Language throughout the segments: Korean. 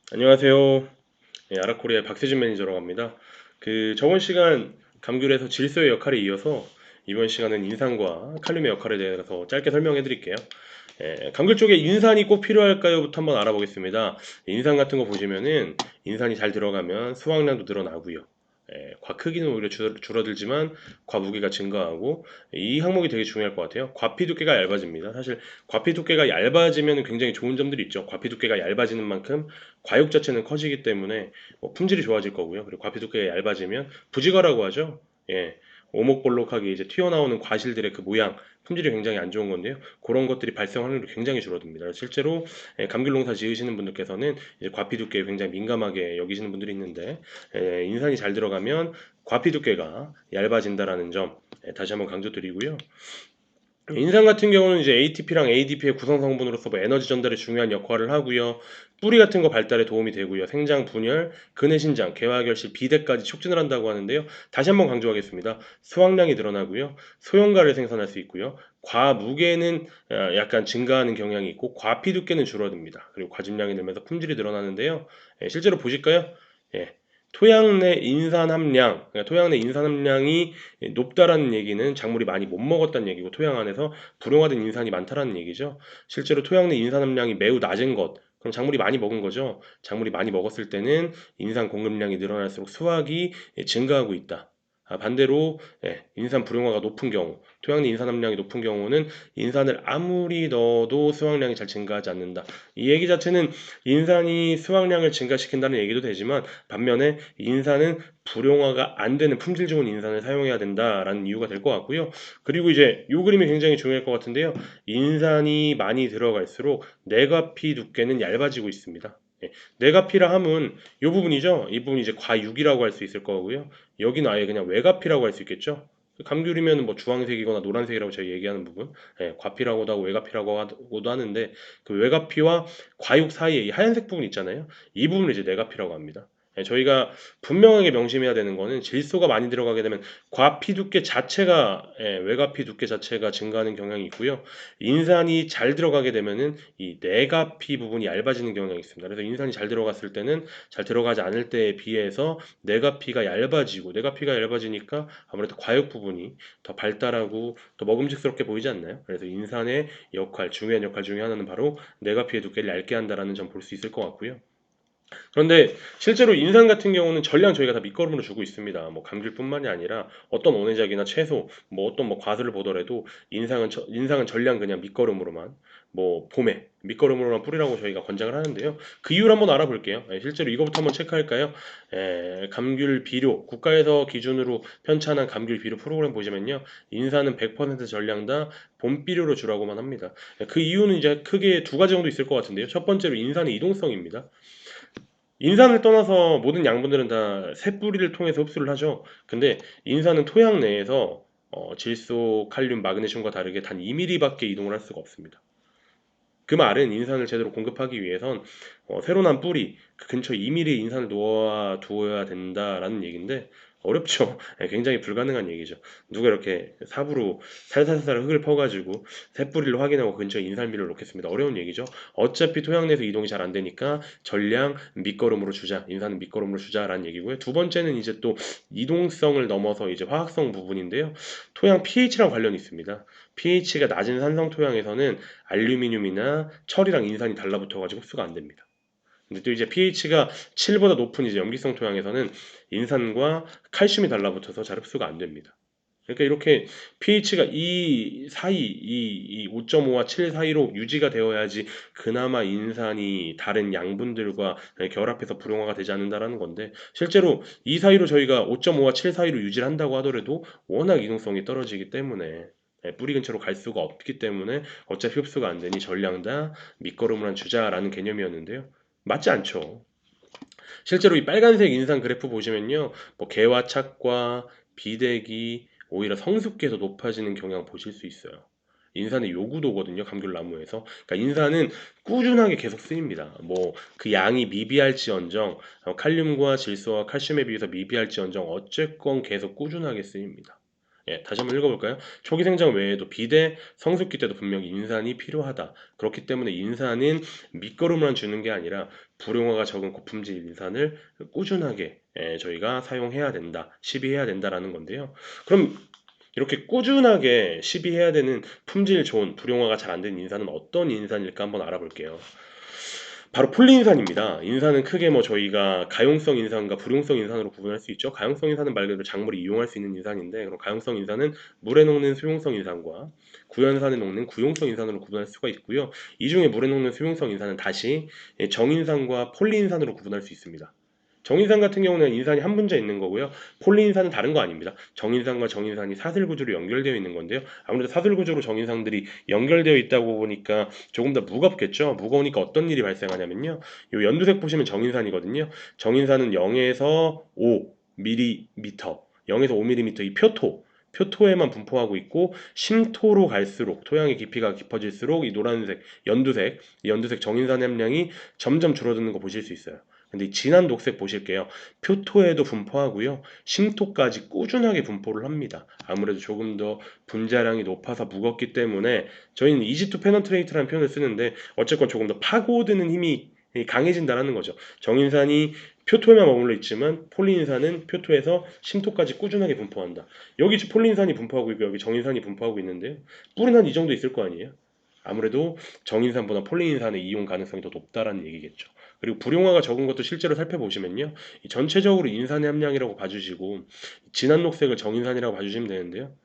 안녕하세요. 아라코리아의 박세진 매니저라고 합니다. 저번 시간 감귤에서 질소의 역할에 이어서 이번 시간은 인산과 칼륨의 역할에 대해서 짧게 설명해 드릴게요. 감귤 쪽에 인산이 꼭 필요할까요?부터 한번 알아보겠습니다. 인산 같은 거 보시면은 인산이 잘 들어가면 수확량도 늘어나고요. 과 크기는 오히려 줄어들지만 과 무게가 증가하고 이 항목이 되게 중요할 것 같아요. 과피 두께가 얇아집니다. 사실 과피 두께가 얇아지면 굉장히 좋은 점들이 있죠. 과피 두께가 얇아지는 만큼 과육 자체는 커지기 때문에 품질이 좋아질 거고요. 그리고 과피 두께가 얇아지면 부지가라고 하죠. 예. 오목볼록하게 이제 튀어나오는 과실들의 그 모양, 품질이 굉장히 안 좋은 건데요. 그런 것들이 발생 확률이 굉장히 줄어듭니다. 실제로 감귤 농사 지으시는 분들께서는 이제 과피 두께에 굉장히 민감하게 여기시는 분들이 있는데 인산이 잘 들어가면 과피 두께가 얇아진다라는 점 다시 한번 강조드리고요. 인산 같은 경우는 이제 ATP랑 ADP의 구성 성분으로서 뭐 에너지 전달에 중요한 역할을 하고요. 뿌리 같은 거 발달에 도움이 되고요. 생장, 분열, 근해 신장, 개화결실, 비대까지 촉진을 한다고 하는데요. 다시 한번 강조하겠습니다. 수확량이 늘어나고요. 소형가를 생산할 수 있고요. 과무게는 약간 증가하는 경향이 있고 과피 두께는 줄어듭니다. 그리고 과즙량이 늘면서 품질이 늘어나는데요. 실제로 보실까요? 예. 토양 내 인산 함량, 그러니까 토양 내 인산 함량이 높다라는 얘기는 작물이 많이 못 먹었다는 얘기고 토양 안에서 불용화된 인산이 많다라는 얘기죠. 실제로 토양 내 인산 함량이 매우 낮은 것, 그럼 작물이 많이 먹은 거죠. 작물이 많이 먹었을 때는 인산 공급량이 늘어날수록 수확이 증가하고 있다. 반대로 인산 불용화가 높은 경우, 토양 내 인산 함량이 높은 경우는 인산을 아무리 넣어도 수확량이 잘 증가하지 않는다. 이 얘기 자체는 인산이 수확량을 증가시킨다는 얘기도 되지만 반면에 인산은 불용화가 안 되는 품질 좋은 인산을 사용해야 된다라는 이유가 될 것 같고요. 그리고 이제 이 그림이 굉장히 중요할 것 같은데요. 인산이 많이 들어갈수록 내과피 두께는 얇아지고 있습니다. 내과피라 함은 이 부분이죠. 이 부분이 이제 과육이라고 할 수 있을 거고요. 여기는 아예 그냥 외과피라고 할 수 있겠죠. 감귤이면 뭐 주황색이거나 노란색이라고 저희 얘기하는 부분, 과피라고도 하고 외과피라고도 하는데 그 외과피와 과육 사이에 이 하얀색 부분 있잖아요. 이 부분을 이제 내과피라고 합니다. 저희가 분명하게 명심해야 되는 거는 질소가 많이 들어가게 되면 과피 두께 자체가 외과피 두께 자체가 증가하는 경향이 있고요. 인산이 잘 들어가게 되면은 이 내과피 부분이 얇아지는 경향이 있습니다. 그래서 인산이 잘 들어갔을 때는 잘 들어가지 않을 때에 비해서 내과피가 얇아지고 내과피가 얇아지니까 아무래도 과육 부분이 더 발달하고 더 먹음직스럽게 보이지 않나요? 그래서 인산의 역할, 중요한 역할 중에 하나는 바로 내과피의 두께를 얇게 한다라는 점 볼 수 있을 것 같고요. 그런데 실제로 인삼 같은 경우는 전량 저희가 다 밑거름으로 주고 있습니다. 뭐 감귤뿐만이 아니라 어떤 원예작이나 채소, 뭐 어떤 뭐 과수를 보더라도 인상은 전량 그냥 밑거름으로만 뭐 봄에 밑거름으로만 뿌리라고 저희가 권장을 하는데요. 그 이유를 한번 알아볼게요. 실제로 이거부터 한번 체크할까요? 감귤 비료 국가에서 기준으로 편찬한 감귤 비료 프로그램 보시면요, 인산은 100% 전량 다 봄비료로 주라고만 합니다. 그 이유는 이제 크게 두 가지 정도 있을 것 같은데요. 첫 번째로 인산의 이동성입니다. 인산을 떠나서 모든 양분들은 다 새뿌리를 통해서 흡수를 하죠. 근데 인산은 토양 내에서 질소, 칼륨, 마그네슘과 다르게 단 2mm밖에 이동을 할 수가 없습니다. 그 말은 인산을 제대로 공급하기 위해선 새로 난 뿌리 그 근처에 2mm 인산을 놓아 두어야 된다라는 얘기인데 어렵죠. 굉장히 불가능한 얘기죠. 누가 이렇게 삽으로 살살살 흙을 퍼가지고 새뿌리를 확인하고 근처에 인산미를 놓겠습니다. 어려운 얘기죠. 어차피 토양 내에서 이동이 잘 안 되니까 전량 밑거름으로 주자, 인산은 밑거름으로 주자라는 얘기고요. 두 번째는 이제 또 이동성을 넘어서 이제 화학성 부분인데요. 토양 pH랑 관련이 있습니다. pH가 낮은 산성 토양에서는 알루미늄이나 철이랑 인산이 달라붙어 가지고 흡수가 안 됩니다. 근데 또 이제 pH가 7보다 높은 이제 염기성 토양에서는 인산과 칼슘이 달라붙어서 잘 흡수가 안 됩니다. 그러니까 이렇게 pH가 이 사이, 이 5.5와 7 사이로 유지가 되어야지 그나마 인산이 다른 양분들과 결합해서 불용화가 되지 않는다라는 건데, 실제로 이 사이로 저희가 5.5와 7 사이로 유지를 한다고 하더라도 워낙 이동성이 떨어지기 때문에 뿌리 근처로 갈 수가 없기 때문에 어차피 흡수가 안 되니 전량 다 밑거름을 한 주자라는 개념이었는데요. 맞지 않죠. 실제로 이 빨간색 인상 그래프 보시면요, 뭐 개와 착과 비대기 오히려 성숙기에서 높아지는 경향 보실 수 있어요. 인산의 요구도거든요, 감귤나무에서. 그러니까 인산은 꾸준하게 계속 쓰입니다. 뭐 그 양이 미비할지언정 칼륨과 질소와 칼슘에 비해서 미비할지언정 어쨌건 계속 꾸준하게 쓰입니다. 예, 다시 한번 읽어볼까요? 초기 생장 외에도 비대, 성숙기 때도 분명히 인산이 필요하다. 그렇기 때문에 인산은 밑거름만 주는 게 아니라 불용화가 적은 고품질 인산을 꾸준하게 저희가 사용해야 된다, 시비해야 된다라는 건데요. 그럼 이렇게 꾸준하게 시비해야 되는 품질 좋은 불용화가 잘 안 되는 인산은 어떤 인산일까 한번 알아볼게요. 바로 폴리인산입니다. 인산은 크게 뭐 저희가 가용성 인산과 불용성 인산으로 구분할 수 있죠. 가용성 인산은 말 그대로 작물이 이용할 수 있는 인산인데, 그럼 가용성 인산은 물에 녹는 수용성 인산과 구연산에 녹는 구용성 인산으로 구분할 수가 있고요. 이 중에 물에 녹는 수용성 인산은 다시 정인산과 폴리인산으로 구분할 수 있습니다. 정인산 같은 경우는 인산이 한 분자 있는 거고요. 폴리인산은 다른 거 아닙니다. 정인산과 정인산이 사슬 구조로 연결되어 있는 건데요. 아무래도 사슬 구조로 정인산들이 연결되어 있다고 보니까 조금 더 무겁겠죠. 무거우니까 어떤 일이 발생하냐면요. 요 연두색 보시면 정인산이거든요. 정인산은 0에서 5mm, 0에서 5mm 이 표토에만 분포하고 있고, 심토로 갈수록 토양의 깊이가 깊어질수록 이 노란색 연두색 정인산의 함량이 점점 줄어드는 거 보실 수 있어요. 근데 이 진한 녹색 보실게요. 표토에도 분포하고요. 심토까지 꾸준하게 분포를 합니다. 아무래도 조금 더 분자량이 높아서 무겁기 때문에 저희는 easy to penetrate라는 표현을 쓰는데, 어쨌건 조금 더 파고드는 힘이 강해진다는 거죠. 정인산이 표토에만 머물러 있지만 폴리인산은 표토에서 심토까지 꾸준하게 분포한다. 여기 폴리인산이 분포하고 있고 여기 정인산이 분포하고 있는데, 뿔은 한 이 정도 있을 거 아니에요. 아무래도 정인산보다 폴리인산의 이용 가능성이 더 높다라는 얘기겠죠. 그리고 불용화가 적은 것도 실제로 살펴보시면요. 전체적으로 인산의 함량이라고 봐주시고 진한 녹색을 정인산이라고 봐주시면 되는데요.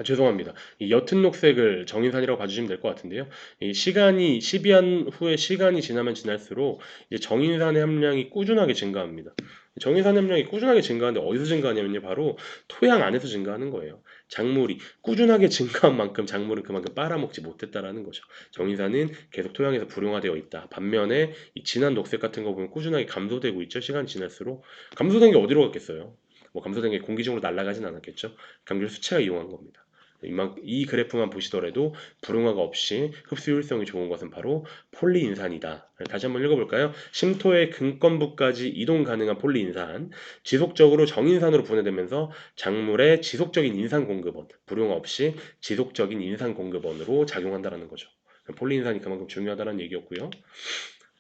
죄송합니다. 이 옅은 녹색을 정인산이라고 봐주시면 될 것 같은데요. 이 시간이 12한 후에 시간이 지나면 지날수록 이제 정인산의 함량이 꾸준하게 증가합니다. 정인산 함량이 꾸준하게 증가하는데 어디서 증가하냐면요. 바로 토양 안에서 증가하는 거예요. 작물이 꾸준하게 증가한 만큼 작물은 그만큼 빨아먹지 못했다라는 거죠. 정인산은 계속 토양에서 불용화되어 있다. 반면에 이 진한 녹색 같은 거 보면 꾸준하게 감소되고 있죠. 시간이 지날수록. 감소된 게 어디로 갔겠어요? 뭐 감소된 게 공기중으로 날아가진 않았겠죠. 감귤 수치가 이용한 겁니다. 이 그래프만 보시더라도 불용화가 없이 흡수 효율성이 좋은 것은 바로 폴리인산이다. 다시 한번 읽어볼까요? 심토의 근권부까지 이동 가능한 폴리인산, 지속적으로 정인산으로 분해되면서 작물의 지속적인 인산 공급원, 불용화 없이 지속적인 인산 공급원으로 작용한다는 거죠. 폴리인산이 그만큼 중요하다는 얘기였고요.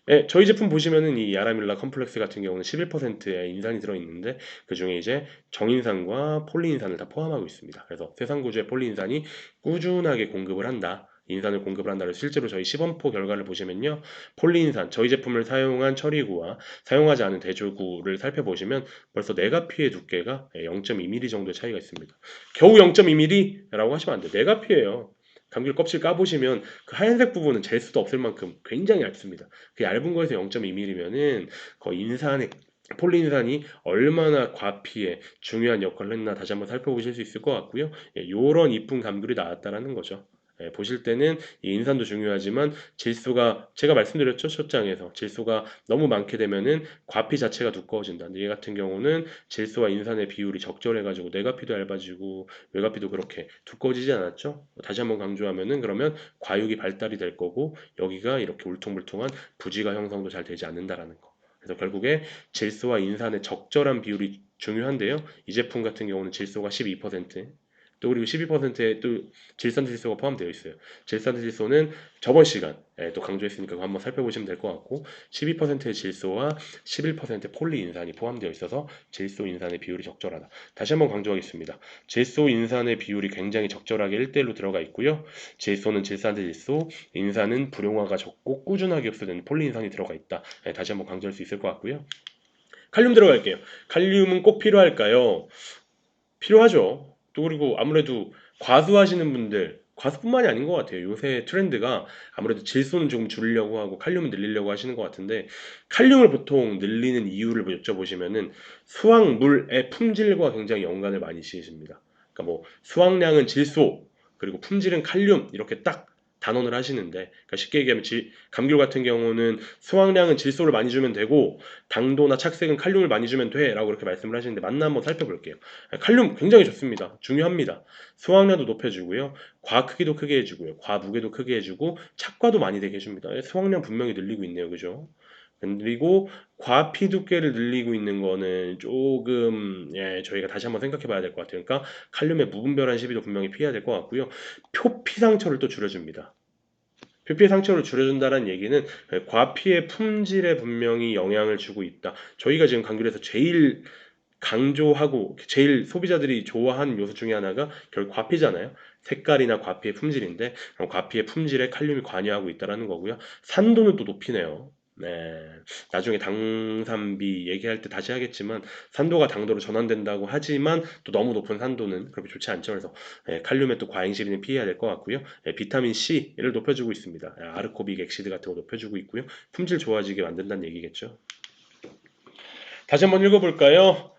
예, 저희 제품 보시면은 이 야라밀라 컴플렉스 같은 경우는 11%의 인산이 들어있는데, 그 중에 이제 정인산과 폴리인산을 다 포함하고 있습니다. 그래서 세상 구조의 폴리인산이 꾸준하게 공급을 한다. 인산을 공급을 한다를 실제로 저희 시범포 결과를 보시면요. 폴리인산, 저희 제품을 사용한 처리구와 사용하지 않은 대조구를 살펴보시면 벌써 내가피의 두께가 0.2mm 정도의 차이가 있습니다. 겨우 0.2mm라고 하시면 안 돼요. 내가피예요. 감귤 껍질 까보시면 그 하얀색 부분은 잴 수도 없을 만큼 굉장히 얇습니다. 그 얇은 거에서 0.2mm면은 거의 인산의 폴리인산이 얼마나 과피에 중요한 역할을 했나 다시 한번 살펴보실 수 있을 것 같고요. 예, 요런 이쁜 감귤이 나왔다라는 거죠. 예, 보실 때는 이 인산도 중요하지만 질소가, 제가 말씀드렸죠, 첫 장에서 질소가 너무 많게 되면은 과피 자체가 두꺼워진다. 근데 얘 같은 경우는 질소와 인산의 비율이 적절해가지고 내과피도 얇아지고 외과피도 그렇게 두꺼워지지 않았죠. 다시 한번 강조하면은 그러면 과육이 발달이 될 거고, 여기가 이렇게 울퉁불퉁한 부지가 형성도 잘 되지 않는다라는 거. 그래서 결국에 질소와 인산의 적절한 비율이 중요한데요. 이 제품 같은 경우는 질소가 12%, 또 그리고 12%에 또 질산질소가 포함되어 있어요. 질산질소는 저번 시간에 또 강조했으니까 그거 한번 살펴보시면 될 것 같고, 12%의 질소와 11%의 폴리인산이 포함되어 있어서 질소 인산의 비율이 적절하다. 다시 한번 강조하겠습니다. 질소 인산의 비율이 굉장히 적절하게 1대1로 들어가 있고요. 질소는 질산질소, 인산은 불용화가 적고 꾸준하게 흡수되는 폴리인산이 들어가 있다. 다시 한번 강조할 수 있을 것 같고요. 칼륨 들어갈게요. 칼륨은 꼭 필요할까요? 필요하죠. 또 그리고 아무래도 과수하시는 분들, 과수뿐만이 아닌 것 같아요. 요새 트렌드가 아무래도 질소는 조금 줄이려고 하고 칼륨을 늘리려고 하시는 것 같은데, 칼륨을 보통 늘리는 이유를 여쭤보시면은 수확물의 품질과 굉장히 연관을 많이 지으십니다. 그러니까 뭐 수확량은 질소, 그리고 품질은 칼륨, 이렇게 딱 단언을 하시는데, 그러니까 쉽게 얘기하면 감귤 같은 경우는 수확량은 질소를 많이 주면 되고 당도나 착색은 칼륨을 많이 주면 돼 라고 이렇게 말씀을 하시는데, 맞나 한번 살펴볼게요. 칼륨 굉장히 좋습니다. 중요합니다. 수확량도 높여주고요. 과 크기도 크게 해주고요. 과 무게도 크게 해주고 착과도 많이 되게 해줍니다. 수확량 분명히 늘리고 있네요. 그죠? 그리고 과피 두께를 늘리고 있는 거는 조금 저희가 다시 한번 생각해 봐야 될 것 같아요. 그러니까 칼륨의 무분별한 시비도 분명히 피해야 될 것 같고요. 표피 상처를 또 줄여줍니다. 표피 상처를 줄여준다는 얘기는 과피의 품질에 분명히 영향을 주고 있다. 저희가 지금 강조해서 제일 강조하고 제일 소비자들이 좋아하는 요소 중에 하나가 결국 과피잖아요. 색깔이나 과피의 품질인데 그럼 과피의 품질에 칼륨이 관여하고 있다는 거고요. 산도는 또 높이네요. 네, 나중에 당산비 얘기할 때 다시 하겠지만 산도가 당도로 전환된다고 하지만 또 너무 높은 산도는 그렇게 좋지 않죠. 그래서 칼륨의 또 과잉 시비는 피해야 될 것 같고요. 비타민 C를 높여주고 있습니다. 아르코빅 액시드 같은 거 높여주고 있고요. 품질 좋아지게 만든다는 얘기겠죠. 다시 한번 읽어볼까요?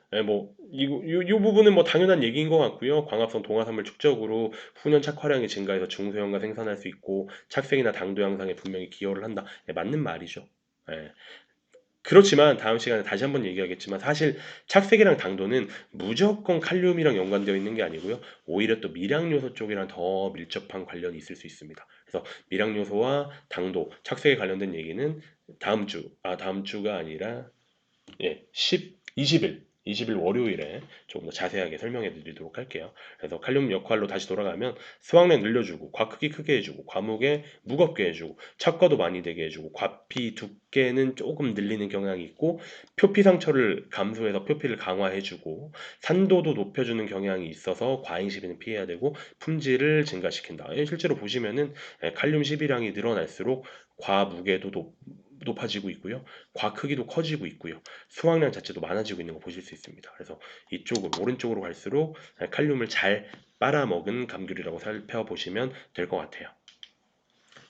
이 부분은 뭐 당연한 얘기인 것 같고요. 광합성 동화산물 축적으로 훈연 착화량이 증가해서 중소형과 생산할 수 있고 착색이나 당도 향상에 분명히 기여를 한다. 맞는 말이죠. 예. 그렇지만 다음 시간에 다시 한번 얘기하겠지만 사실 착색이랑 당도는 무조건 칼륨이랑 연관되어 있는 게 아니고요. 오히려 또 미량 요소 쪽이랑 더 밀접한 관련이 있을 수 있습니다. 그래서 미량 요소와 당도, 착색에 관련된 얘기는 다음 주가 아니라 20일 월요일에 조금 더 자세하게 설명해 드리도록 할게요. 그래서 칼륨 역할로 다시 돌아가면 수확량 늘려주고, 과크기 크게 해주고, 과무게 무겁게 해주고, 착과도 많이 되게 해주고, 과피 두께는 조금 늘리는 경향이 있고, 표피 상처를 감소해서 표피를 강화해주고, 산도도 높여주는 경향이 있어서 과잉 시비는 피해야 되고, 품질을 증가시킨다. 실제로 보시면은 칼륨 시비량이 늘어날수록 과무게도 높아지고 있고요. 과 크기도 커지고 있고요. 수확량 자체도 많아지고 있는 거 보실 수 있습니다. 그래서 이쪽으로 오른쪽으로 갈수록 칼륨을 잘 빨아먹은 감귤이라고 살펴보시면 될 것 같아요.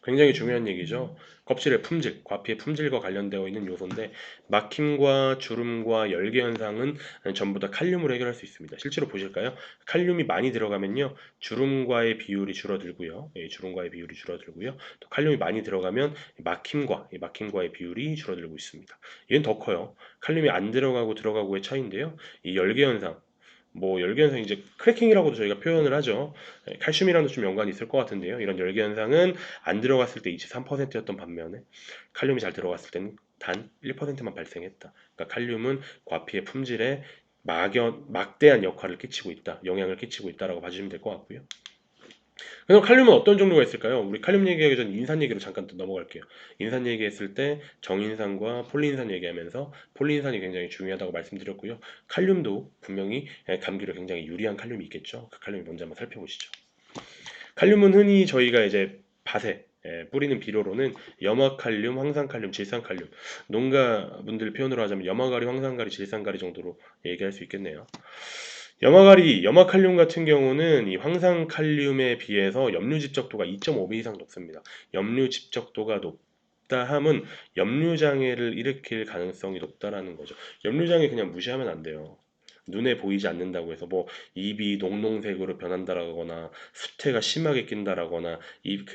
굉장히 중요한 얘기죠. 껍질의 품질, 과피의 품질과 관련되어 있는 요소인데 막힘과 주름과 열계 현상은 전부 다 칼륨으로 해결할 수 있습니다. 실제로 보실까요? 칼륨이 많이 들어가면요, 주름과의 비율이 줄어들고요. 주름과의 비율이 줄어들고요. 또 칼륨이 많이 들어가면 막힘과의 비율이 줄어들고 있습니다. 얘는 더 커요. 칼륨이 안 들어가고 들어가고의 차이인데요. 이 열계 현상, 뭐 열계 현상 이제 크래킹이라고도 저희가 표현을 하죠. 칼슘이랑도 좀 연관이 있을 것 같은데요. 이런 열계 현상은 안 들어갔을 때 23%였던 반면에 칼륨이 잘 들어갔을 때는 단 1%만 발생했다. 그러니까 칼륨은 과피의 품질에 막대한 역할을 끼치고 있다, 영향을 끼치고 있다라고 봐주시면 될 것 같고요. 그럼 칼륨은 어떤 종류가 있을까요? 우리 칼륨 얘기하기 전에 인산 얘기로 잠깐 또 넘어갈게요. 인산 얘기했을 때 정인산과 폴리인산 얘기하면서 폴리인산이 굉장히 중요하다고 말씀드렸고요. 칼륨도 분명히 감기에 굉장히 유리한 칼륨이 있겠죠. 그 칼륨이 뭔지 한번 살펴보시죠. 칼륨은 흔히 저희가 이제 밭에 뿌리는 비료로는 염화칼륨, 황산칼륨, 질산칼륨, 농가분들 표현으로 하자면 염화가리, 황산가리, 질산가리 정도로 얘기할 수 있겠네요. 염화칼륨 같은 경우는 이 황산칼륨에 비해서 염류 집적도가 2.5배 이상 높습니다. 염류 집적도가 높다 함은 염류 장애를 일으킬 가능성이 높다라는 거죠. 염류 장애 그냥 무시하면 안 돼요. 눈에 보이지 않는다고 해서 뭐 입이 녹농색으로 변한다라거나 수태가 심하게 낀다라거나 입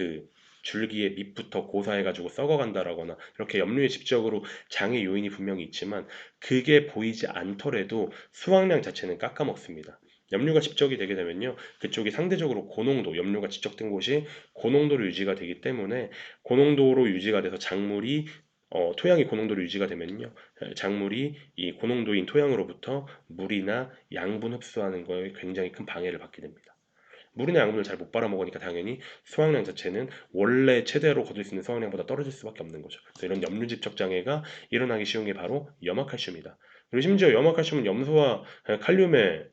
줄기의 밑부터 고사해가지고 썩어간다라거나 이렇게 염류의 집적으로 장애 요인이 분명히 있지만 그게 보이지 않더라도 수확량 자체는 깎아먹습니다. 염류가 집적이 되게 되면요, 그쪽이 상대적으로 고농도, 염류가 집적된 곳이 고농도로 유지가 되기 때문에 고농도로 유지가 돼서 작물이 토양이 고농도로 유지가 되면요, 작물이 이 고농도인 토양으로부터 물이나 양분 흡수하는 거에 굉장히 큰 방해를 받게 됩니다. 물이나 양분을 잘 못 빨아먹으니까 당연히 수확량 자체는 원래 최대로 거둘 수 있는 수확량보다 떨어질 수밖에 없는 거죠. 그래서 이런 염류 집적 장애가 일어나기 쉬운 게 바로 염화칼슘이다. 그리고 심지어 염화칼슘은 염소와 칼륨의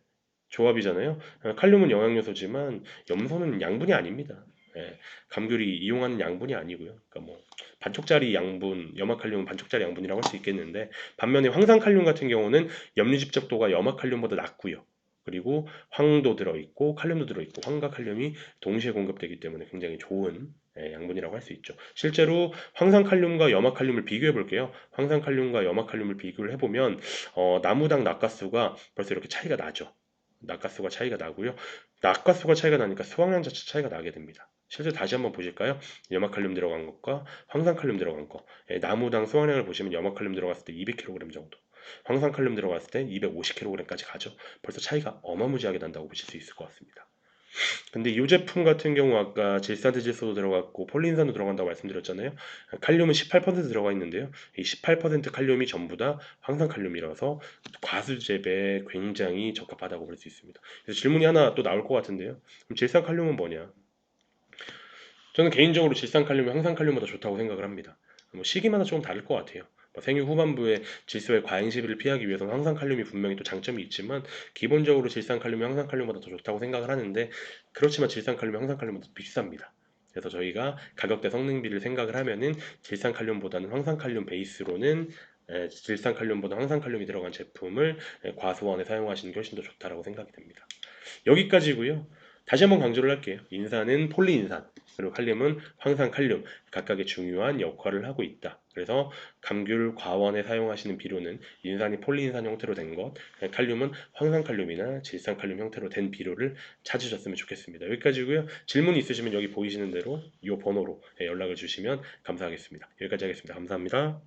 조합이잖아요. 칼륨은 영양요소지만 염소는 양분이 아닙니다. 예, 감귤이 이용하는 양분이 아니고요. 그러니까 뭐 반쪽짜리 양분, 염화칼륨은 반쪽짜리 양분이라고 할 수 있겠는데 반면에 황산칼륨 같은 경우는 염류 집적도가 염화칼륨보다 낮고요. 그리고 황도 들어있고 칼륨도 들어있고 황과 칼륨이 동시에 공급되기 때문에 굉장히 좋은 양분이라고 할 수 있죠. 실제로 황산칼륨과 염화칼륨을 비교해 볼게요. 황산칼륨과 염화칼륨을 비교를 해보면 나무당 낙가수가 벌써 이렇게 차이가 나죠. 낙가수가 차이가 나고요. 낙가수가 차이가 나니까 수확량 자체 차이가 나게 됩니다. 실제 다시 한번 보실까요? 염화칼륨 들어간 것과 황산칼륨 들어간 거. 나무당 수확량을 보시면 염화칼륨 들어갔을 때 200kg 정도, 황산칼륨 들어갔을 때 250kg까지 가죠. 벌써 차이가 어마무지하게 난다고 보실 수 있을 것 같습니다. 근데 이 제품 같은 경우 아까 질산트질소도 들어갔고 폴리인산도 들어간다고 말씀드렸잖아요. 칼륨은 18% 들어가 있는데요. 이 18% 칼륨이 전부 다 황산칼륨이라서 과수재배에 굉장히 적합하다고 볼 수 있습니다. 그래서 질문이 하나 또 나올 것 같은데요. 그럼 질산칼륨은 뭐냐? 저는 개인적으로 질산칼륨이 황산칼륨보다 좋다고 생각을 합니다. 뭐 시기마다 조금 다를 것 같아요. 뭐 생유 후반부에 질소의 과잉 시비를 피하기 위해서는 황산칼륨이 분명히 또 장점이 있지만 기본적으로 질산칼륨이 황산칼륨보다 더 좋다고 생각을 하는데 그렇지만 질산칼륨이 황산칼륨보다 더 비쌉니다. 그래서 저희가 가격대 성능비를 생각을 하면은 질산칼륨보다는 황산칼륨 베이스로는 질산칼륨보다 황산칼륨이 들어간 제품을 과수원에 사용하시는 게 훨씬 더 좋다라고 생각이 됩니다. 여기까지고요. 다시 한번 강조를 할게요. 인산은 폴리인산, 그리고 칼륨은 황산칼륨, 각각의 중요한 역할을 하고 있다. 그래서 감귤 과원에 사용하시는 비료는 인산이 폴리인산 형태로 된 것, 칼륨은 황산칼륨이나 질산칼륨 형태로 된 비료를 찾으셨으면 좋겠습니다. 여기까지고요. 질문 있으시면 여기 보이시는 대로 이 번호로 연락을 주시면 감사하겠습니다. 여기까지 하겠습니다. 감사합니다.